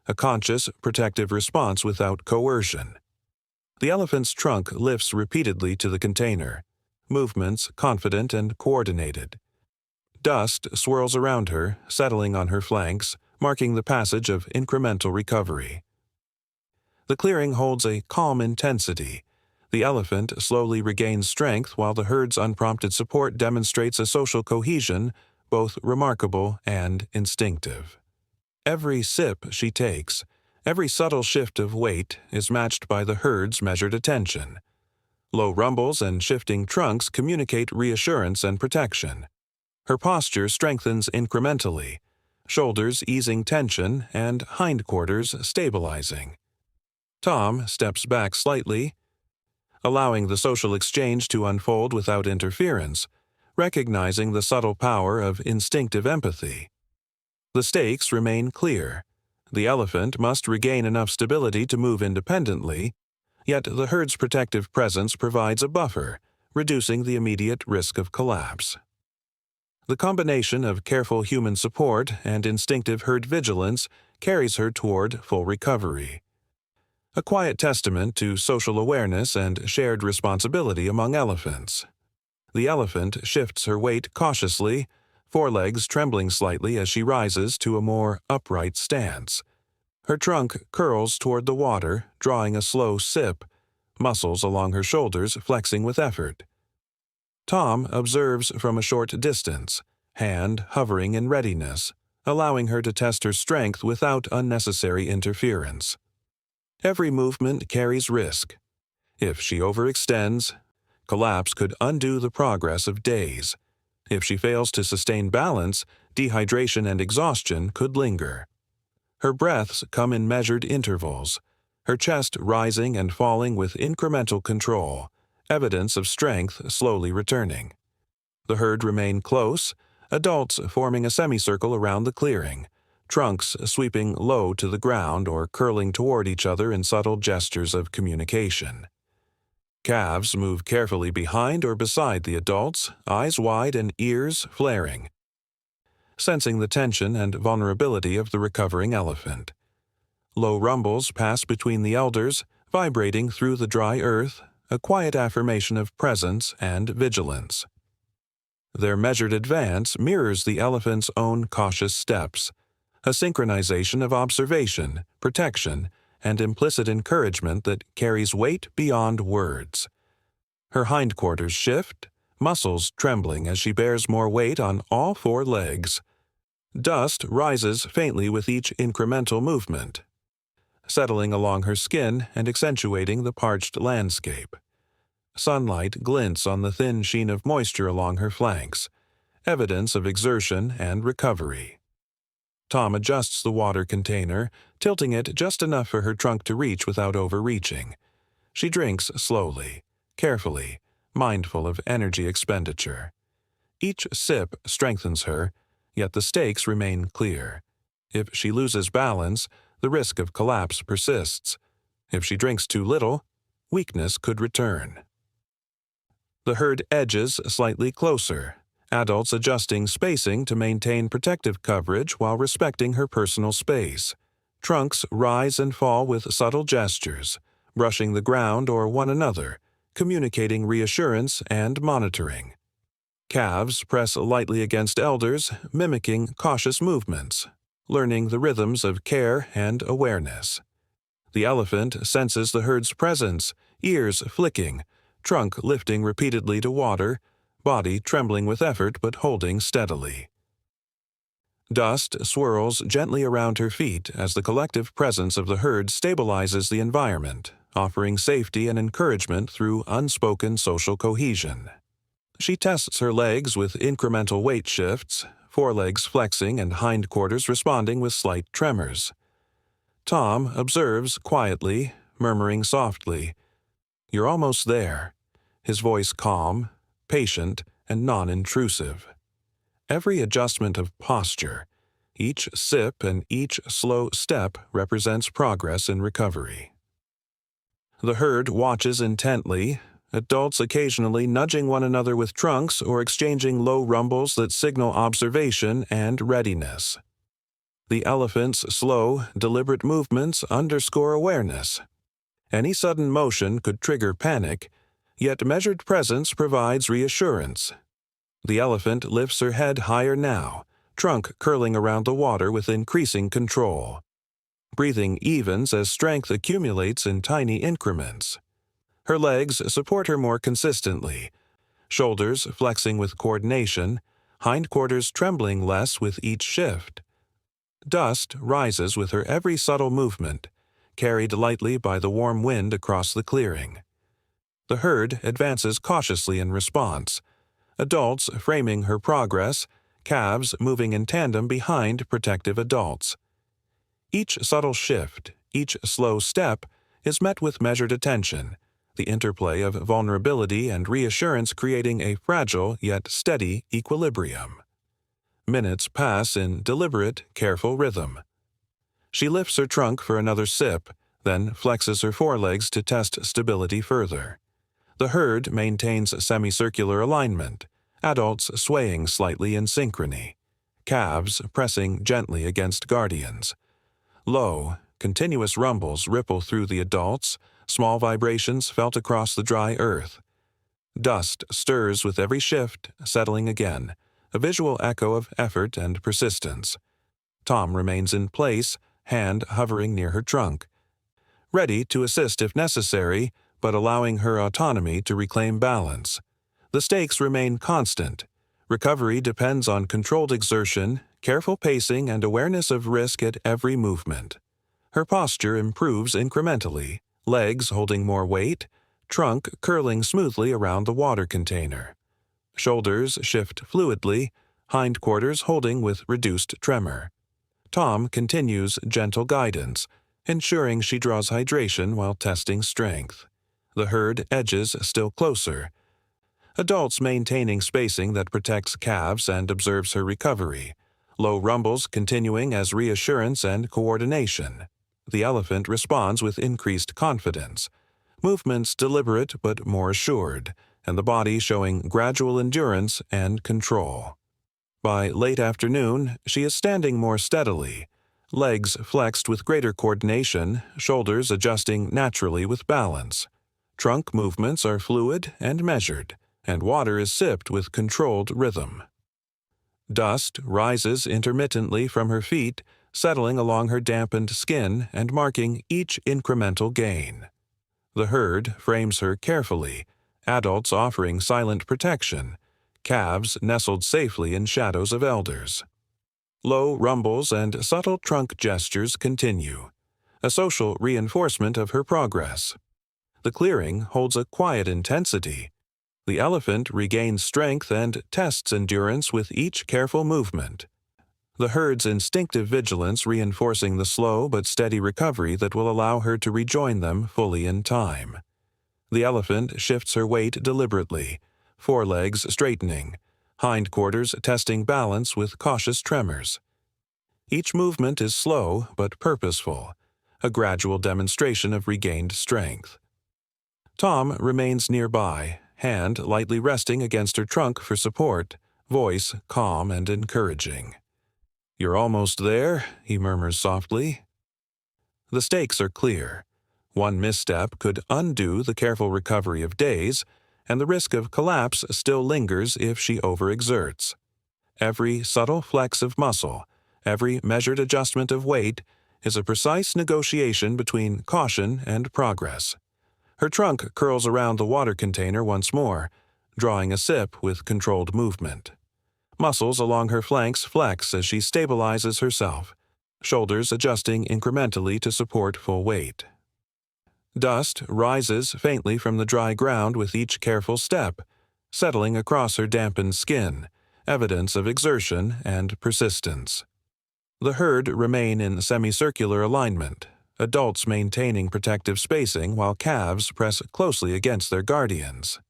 a conscious, protective response without coercion. The elephant's trunk lifts repeatedly to the container, movements confident and coordinated. Dust swirls around her, settling on her flanks, marking the passage of incremental recovery. The clearing holds a calm intensity. The elephant slowly regains strength while the herd's unprompted support demonstrates a social cohesion, both remarkable and instinctive. Every sip she takes, every subtle shift of weight is matched by the herd's measured attention. Low rumbles and shifting trunks communicate reassurance and protection. Her posture strengthens incrementally, shoulders easing tension and hindquarters stabilizing. Tom steps back slightly, allowing the social exchange to unfold without interference, recognizing the subtle power of instinctive empathy. The stakes remain clear. The elephant must regain enough stability to move independently, yet the herd's protective presence provides a buffer, reducing the immediate risk of collapse. The combination of careful human support and instinctive herd vigilance carries her toward full recovery. A quiet testament to social awareness and shared responsibility among elephants. The elephant shifts her weight cautiously, forelegs trembling slightly as she rises to a more upright stance. Her trunk curls toward the water, drawing a slow sip, muscles along her shoulders flexing with effort. Tom observes from a short distance, hand hovering in readiness, allowing her to test her strength without unnecessary interference. Every movement carries risk. If she overextends, collapse could undo the progress of days. If she fails to sustain balance, dehydration and exhaustion could linger. Her breaths come in measured intervals, her chest rising and falling with incremental control, evidence of strength slowly returning. The herd remain close, adults forming a semicircle around the clearing, trunks sweeping low to the ground or curling toward each other in subtle gestures of communication. Calves move carefully behind or beside the adults, eyes wide and ears flaring, sensing the tension and vulnerability of the recovering elephant. Low rumbles pass between the elders, vibrating through the dry earth, a quiet affirmation of presence and vigilance. Their measured advance mirrors the elephant's own cautious steps, a synchronization of observation, protection, and implicit encouragement that carries weight beyond words. Her hindquarters shift, muscles trembling as she bears more weight on all four legs. Dust rises faintly with each incremental movement, settling along her skin and accentuating the parched landscape. Sunlight glints on the thin sheen of moisture along her flanks, evidence of exertion and recovery. Tom adjusts the water container, tilting it just enough for her trunk to reach without overreaching. She drinks slowly, carefully, mindful of energy expenditure. Each sip strengthens her, yet the stakes remain clear. If she loses balance, the risk of collapse persists. If she drinks too little, weakness could return. The herd edges slightly closer, adults adjusting spacing to maintain protective coverage while respecting her personal space. Trunks rise and fall with subtle gestures, brushing the ground or one another, communicating reassurance and monitoring. Calves press lightly against elders, mimicking cautious movements, learning the rhythms of care and awareness. The elephant senses the herd's presence, ears flicking, trunk lifting repeatedly to water, body trembling with effort but holding steadily. Dust swirls gently around her feet as the collective presence of the herd stabilizes the environment, offering safety and encouragement through unspoken social cohesion. She tests her legs with incremental weight shifts, forelegs flexing and hindquarters responding with slight tremors. Tom observes quietly, murmuring softly, "You're almost there," his voice calm, patient, and non-intrusive. Every adjustment of posture, each sip and each slow step represents progress in recovery. The herd watches intently, adults occasionally nudging one another with trunks or exchanging low rumbles that signal observation and readiness. The elephant's slow, deliberate movements underscore awareness. Any sudden motion could trigger panic, yet measured presence provides reassurance. The elephant lifts her head higher now, trunk curling around the water with increasing control. Breathing evens as strength accumulates in tiny increments. Her legs support her more consistently, shoulders flexing with coordination, hindquarters trembling less with each shift. Dust rises with her every subtle movement, carried lightly by the warm wind across the clearing. The herd advances cautiously in response, adults framing her progress, calves moving in tandem behind protective adults. Each subtle shift, each slow step, is met with measured attention, the interplay of vulnerability and reassurance creating a fragile yet steady equilibrium. Minutes pass in deliberate, careful rhythm. She lifts her trunk for another sip, then flexes her forelegs to test stability further. The herd maintains semicircular alignment, adults swaying slightly in synchrony, calves pressing gently against guardians. Low, continuous rumbles ripple through the adults, small vibrations felt across the dry earth. Dust stirs with every shift, settling again, a visual echo of effort and persistence. Tom remains in place, hand hovering near her trunk, ready to assist if necessary, but allowing her autonomy to reclaim balance. The stakes remain constant. Recovery depends on controlled exertion, careful pacing, and awareness of risk at every movement. Her posture improves incrementally, legs holding more weight, trunk curling smoothly around the water container. Shoulders shift fluidly, hindquarters holding with reduced tremor. Tom continues gentle guidance, ensuring she draws hydration while testing strength. The herd edges still closer, adults maintaining spacing that protects calves and observes her recovery, low rumbles continuing as reassurance and coordination. The elephant responds with increased confidence, movements deliberate but more assured, and the body showing gradual endurance and control. By late afternoon, she is standing more steadily, legs flexed with greater coordination, shoulders adjusting naturally with balance. Trunk movements are fluid and measured, and water is sipped with controlled rhythm. Dust rises intermittently from her feet, settling along her dampened skin and marking each incremental gain. The herd frames her carefully, adults offering silent protection, calves nestled safely in shadows of elders. Low rumbles and subtle trunk gestures continue, a social reinforcement of her progress. The clearing holds a quiet intensity. The elephant regains strength and tests endurance with each careful movement. The herd's instinctive vigilance reinforcing the slow but steady recovery that will allow her to rejoin them fully in time. The elephant shifts her weight deliberately, forelegs straightening, hindquarters testing balance with cautious tremors. Each movement is slow but purposeful, a gradual demonstration of regained strength. Tom remains nearby, hand lightly resting against her trunk for support, voice calm and encouraging. "You're almost there," he murmurs softly. The stakes are clear. One misstep could undo the careful recovery of days, and the risk of collapse still lingers if she overexerts. Every subtle flex of muscle, every measured adjustment of weight, is a precise negotiation between caution and progress. Her trunk curls around the water container once more, drawing a sip with controlled movement. Muscles along her flanks flex as she stabilizes herself, shoulders adjusting incrementally to support full weight. Dust rises faintly from the dry ground with each careful step, settling across her dampened skin, evidence of exertion and persistence. The herd remain in semicircular alignment, adults maintaining protective spacing while calves press closely against their guardians.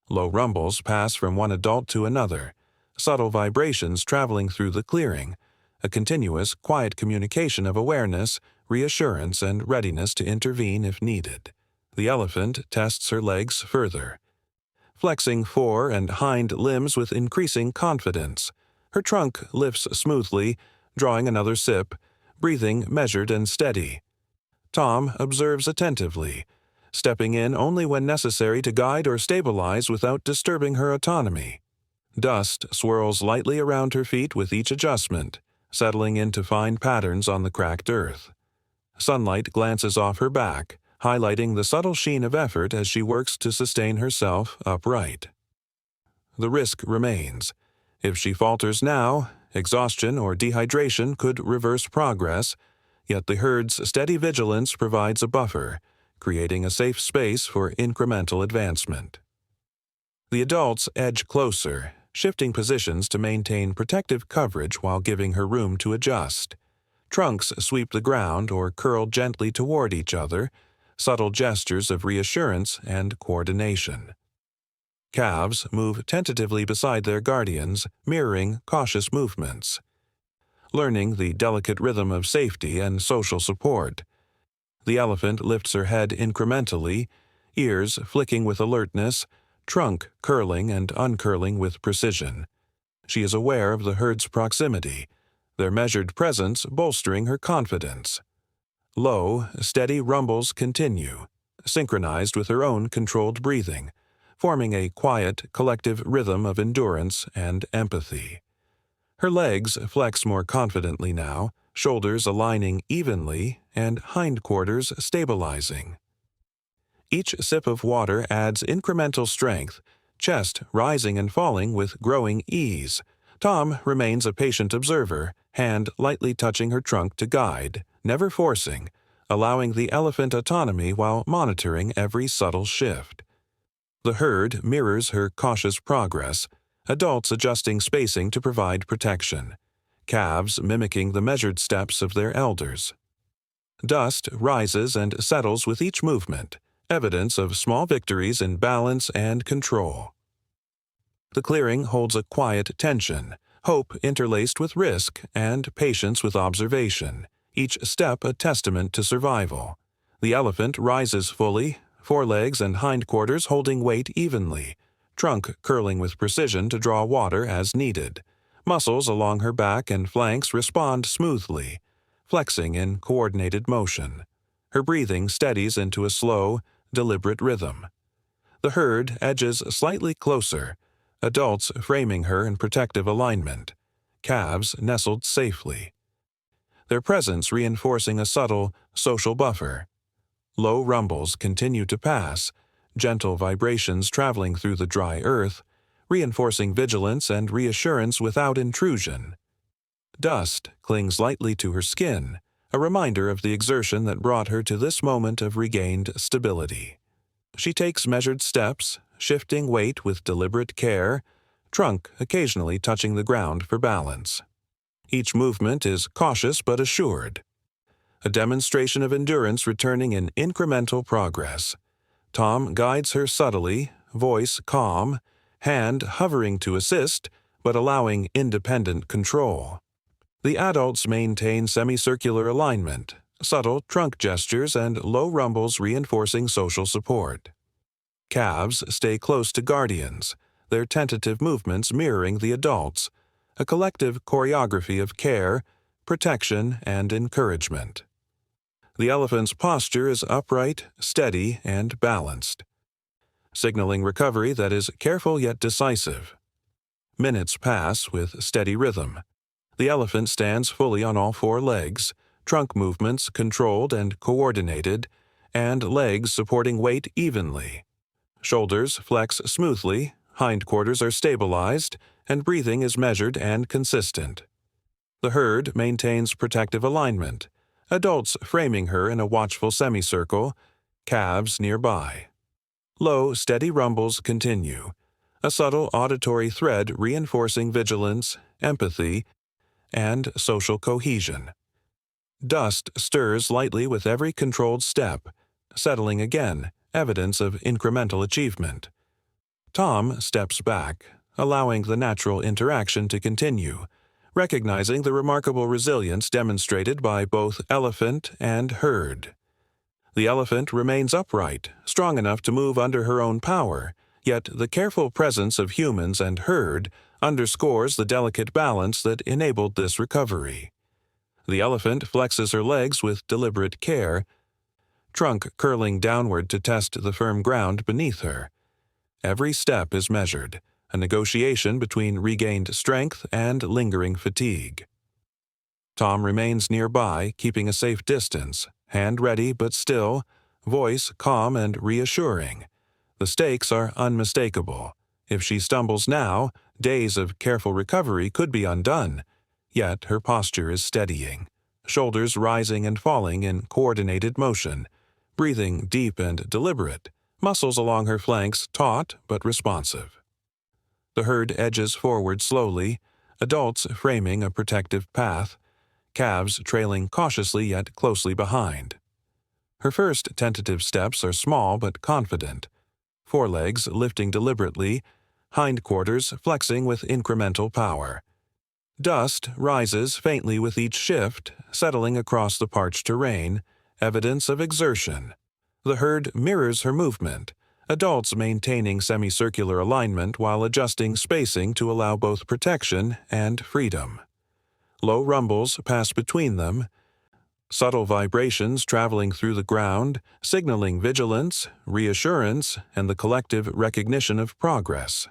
Low rumbles pass from one adult to another, subtle vibrations traveling through the clearing, a continuous, quiet communication of awareness, reassurance, and readiness to intervene if needed. The elephant tests her legs further, flexing fore and hind limbs with increasing confidence. Her trunk lifts smoothly, drawing another sip, breathing measured and steady. Tom observes attentively, stepping in only when necessary to guide or stabilize without disturbing her autonomy. Dust swirls lightly around her feet with each adjustment, settling into fine patterns on the cracked earth. Sunlight glances off her back, highlighting the subtle sheen of effort as she works to sustain herself upright. The risk remains. If she falters now, exhaustion or dehydration could reverse progress, yet the herd's steady vigilance provides a buffer, creating a safe space for incremental advancement. The adults edge closer, shifting positions to maintain protective coverage while giving her room to adjust. Trunks sweep the ground or curl gently toward each other, subtle gestures of reassurance and coordination. Calves move tentatively beside their guardians, mirroring cautious movements. Learning the delicate rhythm of safety and social support. The elephant lifts her head incrementally, ears flicking with alertness, trunk curling and uncurling with precision. She is aware of the herd's proximity, their measured presence bolstering her confidence. Low, steady rumbles continue, synchronized with her own controlled breathing, forming a quiet, collective rhythm of endurance and empathy. Her legs flex more confidently now, shoulders aligning evenly and hindquarters stabilizing. Each sip of water adds incremental strength, chest rising and falling with growing ease. Tom remains a patient observer, hand lightly touching her trunk to guide, never forcing, allowing the elephant autonomy while monitoring every subtle shift. The herd mirrors her cautious progress, adults adjusting spacing to provide protection, calves mimicking the measured steps of their elders. Dust rises and settles with each movement, evidence of small victories in balance and control. The clearing holds a quiet tension, hope interlaced with risk, and patience with observation, each step a testament to survival. The elephant rises fully, forelegs and hindquarters holding weight evenly, trunk curling with precision to draw water as needed. Muscles along her back and flanks respond smoothly, flexing in coordinated motion. Her breathing steadies into a slow, deliberate rhythm. The herd edges slightly closer, adults framing her in protective alignment, calves nestled safely. Their presence reinforcing a subtle, social buffer. Low rumbles continue to pass, gentle vibrations traveling through the dry earth, reinforcing vigilance and reassurance without intrusion. Dust clings lightly to her skin, a reminder of the exertion that brought her to this moment of regained stability. She takes measured steps, shifting weight with deliberate care, trunk occasionally touching the ground for balance. Each movement is cautious but assured, a demonstration of endurance returning in incremental progress. Tom guides her subtly, voice calm, hand hovering to assist, but allowing independent control. The adults maintain semicircular alignment, subtle trunk gestures and low rumbles reinforcing social support. Calves stay close to guardians, their tentative movements mirroring the adults, a collective choreography of care, protection, and encouragement. The elephant's posture is upright, steady, and balanced, signaling recovery that is careful yet decisive. Minutes pass with steady rhythm. The elephant stands fully on all four legs, trunk movements controlled and coordinated, and legs supporting weight evenly. Shoulders flex smoothly, hindquarters are stabilized, and breathing is measured and consistent. The herd maintains protective alignment, adults framing her in a watchful semicircle, calves nearby. Low, steady rumbles continue, a subtle auditory thread reinforcing vigilance, empathy, and social cohesion. Dust stirs lightly with every controlled step, settling again, evidence of incremental achievement. Tom steps back, allowing the natural interaction to continue, recognizing the remarkable resilience demonstrated by both elephant and herd. The elephant remains upright, strong enough to move under her own power, yet the careful presence of humans and herd underscores the delicate balance that enabled this recovery. The elephant flexes her legs with deliberate care, trunk curling downward to test the firm ground beneath her. Every step is measured, a negotiation between regained strength and lingering fatigue. Tom remains nearby, keeping a safe distance, hand ready but still, voice calm and reassuring. The stakes are unmistakable. If she stumbles now, days of careful recovery could be undone. Yet her posture is steadying, shoulders rising and falling in coordinated motion, breathing deep and deliberate, muscles along her flanks taut but responsive. The herd edges forward slowly, adults framing a protective path, calves trailing cautiously yet closely behind. Her first tentative steps are small but confident, forelegs lifting deliberately, hindquarters flexing with incremental power. Dust rises faintly with each shift, settling across the parched terrain, evidence of exertion. The herd mirrors her movement, adults maintaining semicircular alignment while adjusting spacing to allow both protection and freedom. Low rumbles pass between them, subtle vibrations traveling through the ground, signaling vigilance, reassurance, and the collective recognition of progress.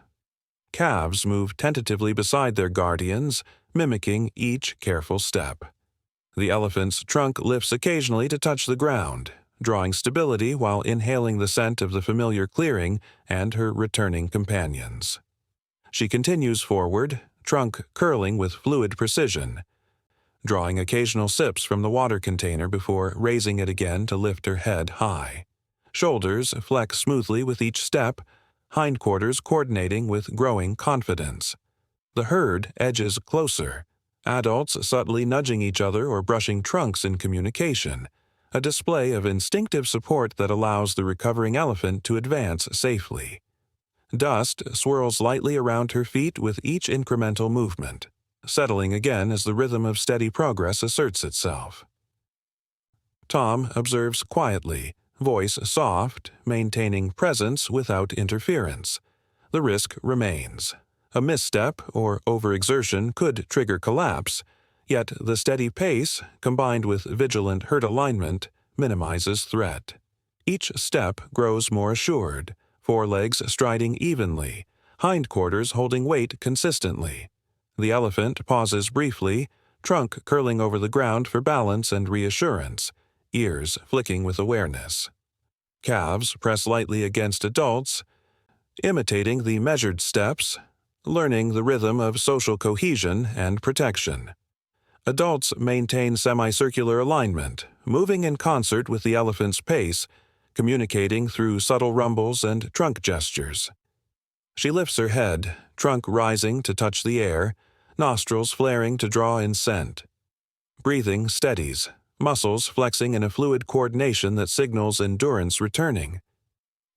Calves move tentatively beside their guardians, mimicking each careful step. The elephant's trunk lifts occasionally to touch the ground, drawing stability while inhaling the scent of the familiar clearing and her returning companions. She continues forward, trunk curling with fluid precision, drawing occasional sips from the water container before raising it again to lift her head high. Shoulders flex smoothly with each step, hindquarters coordinating with growing confidence. The herd edges closer, adults subtly nudging each other or brushing trunks in communication, a display of instinctive support that allows the recovering elephant to advance safely. Dust swirls lightly around her feet with each incremental movement, settling again as the rhythm of steady progress asserts itself. Tom observes quietly, voice soft, maintaining presence without interference. The risk remains. A misstep or overexertion could trigger collapse, yet the steady pace, combined with vigilant herd alignment, minimizes threat. Each step grows more assured, forelegs striding evenly, hindquarters holding weight consistently. The elephant pauses briefly, trunk curling over the ground for balance and reassurance, ears flicking with awareness. Calves press lightly against adults, imitating the measured steps, learning the rhythm of social cohesion and protection. Adults maintain semicircular alignment, moving in concert with the elephant's pace, communicating through subtle rumbles and trunk gestures. She lifts her head, trunk rising to touch the air, nostrils flaring to draw in scent. Breathing steadies, muscles flexing in a fluid coordination that signals endurance returning.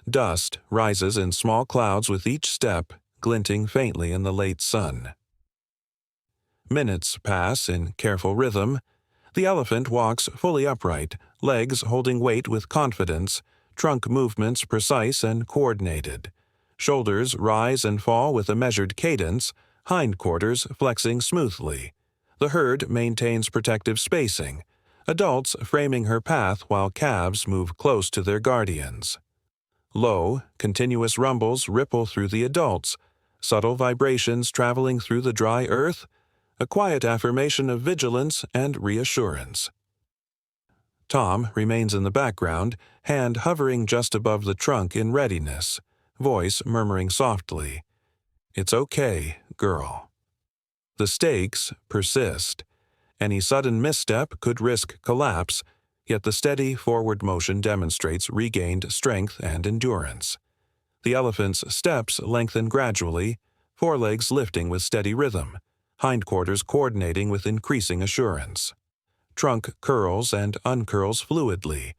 Dust rises in small clouds with each step, glinting faintly in the late sun. Minutes pass in careful rhythm. The elephant walks fully upright, legs holding weight with confidence, trunk movements precise and coordinated. Shoulders rise and fall with a measured cadence, hindquarters flexing smoothly. The herd maintains protective spacing, adults framing her path while calves move close to their guardians. Low, continuous rumbles ripple through the adults, subtle vibrations traveling through the dry earth, a quiet affirmation of vigilance and reassurance. Tom remains in the background, hand hovering just above the trunk in readiness, voice murmuring softly, "It's okay, girl." The stakes persist. Any sudden misstep could risk collapse, yet the steady forward motion demonstrates regained strength and endurance. The elephant's steps lengthen gradually, forelegs lifting with steady rhythm, hindquarters coordinating with increasing assurance. Trunk curls and uncurls fluidly,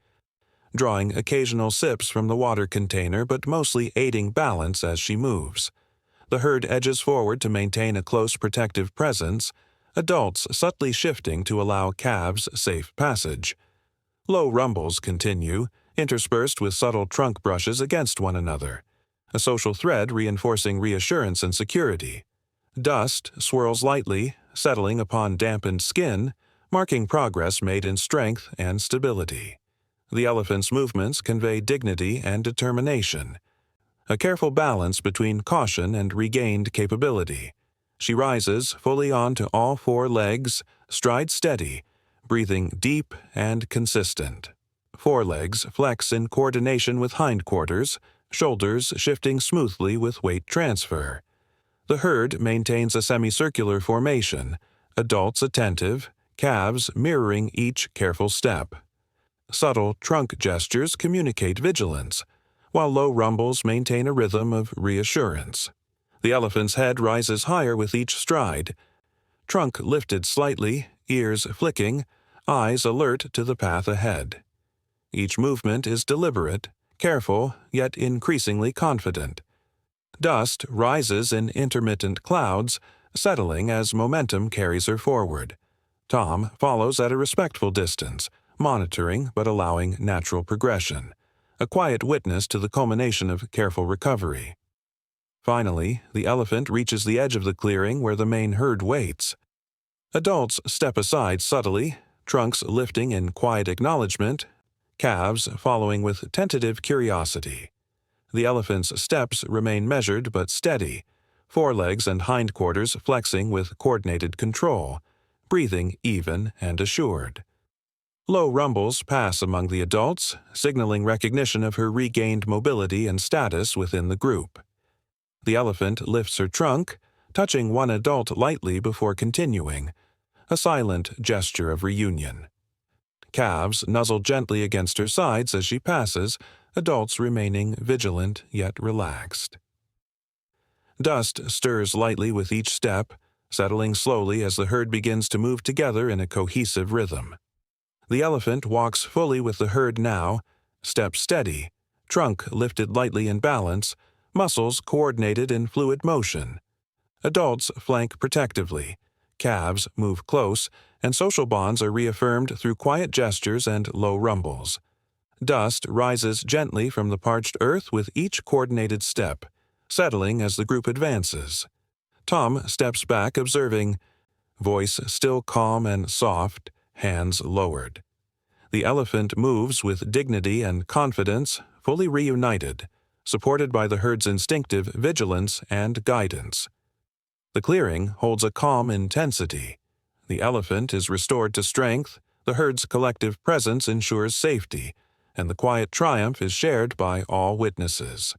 drawing occasional sips from the water container but mostly aiding balance as she moves. The herd edges forward to maintain a close protective presence, adults subtly shifting to allow calves safe passage. Low rumbles continue, interspersed with subtle trunk brushes against one another, a social thread reinforcing reassurance and security. Dust swirls lightly, settling upon dampened skin, marking progress made in strength and stability. The elephant's movements convey dignity and determination, a careful balance between caution and regained capability. She rises fully onto all four legs, stride steady, breathing deep and consistent. Forelegs flex in coordination with hindquarters, shoulders shifting smoothly with weight transfer. The herd maintains a semicircular formation, adults attentive, calves mirroring each careful step. Subtle trunk gestures communicate vigilance, while low rumbles maintain a rhythm of reassurance. The elephant's head rises higher with each stride, trunk lifted slightly, ears flicking, eyes alert to the path ahead. Each movement is deliberate, careful, yet increasingly confident. Dust rises in intermittent clouds, settling as momentum carries her forward. Tom follows at a respectful distance, monitoring but allowing natural progression, a quiet witness to the culmination of careful recovery. Finally, the elephant reaches the edge of the clearing where the main herd waits. Adults step aside subtly, trunks lifting in quiet acknowledgement, calves following with tentative curiosity. The elephant's steps remain measured but steady, forelegs and hindquarters flexing with coordinated control, breathing even and assured. Low rumbles pass among the adults, signaling recognition of her regained mobility and status within the group. The elephant lifts her trunk, touching one adult lightly before continuing, a silent gesture of reunion. Calves nuzzle gently against her sides as she passes, adults remaining vigilant yet relaxed. Dust stirs lightly with each step, settling slowly as the herd begins to move together in a cohesive rhythm. The elephant walks fully with the herd now, steps steady, trunk lifted lightly in balance, muscles coordinated in fluid motion. Adults flank protectively, calves move close, and social bonds are reaffirmed through quiet gestures and low rumbles. Dust rises gently from the parched earth with each coordinated step, settling as the group advances. Tom steps back observing, voice still calm and soft, hands lowered. The elephant moves with dignity and confidence, fully reunited, supported by the herd's instinctive vigilance and guidance. The clearing holds a calm intensity. The elephant is restored to strength, the herd's collective presence ensures safety, and the quiet triumph is shared by all witnesses.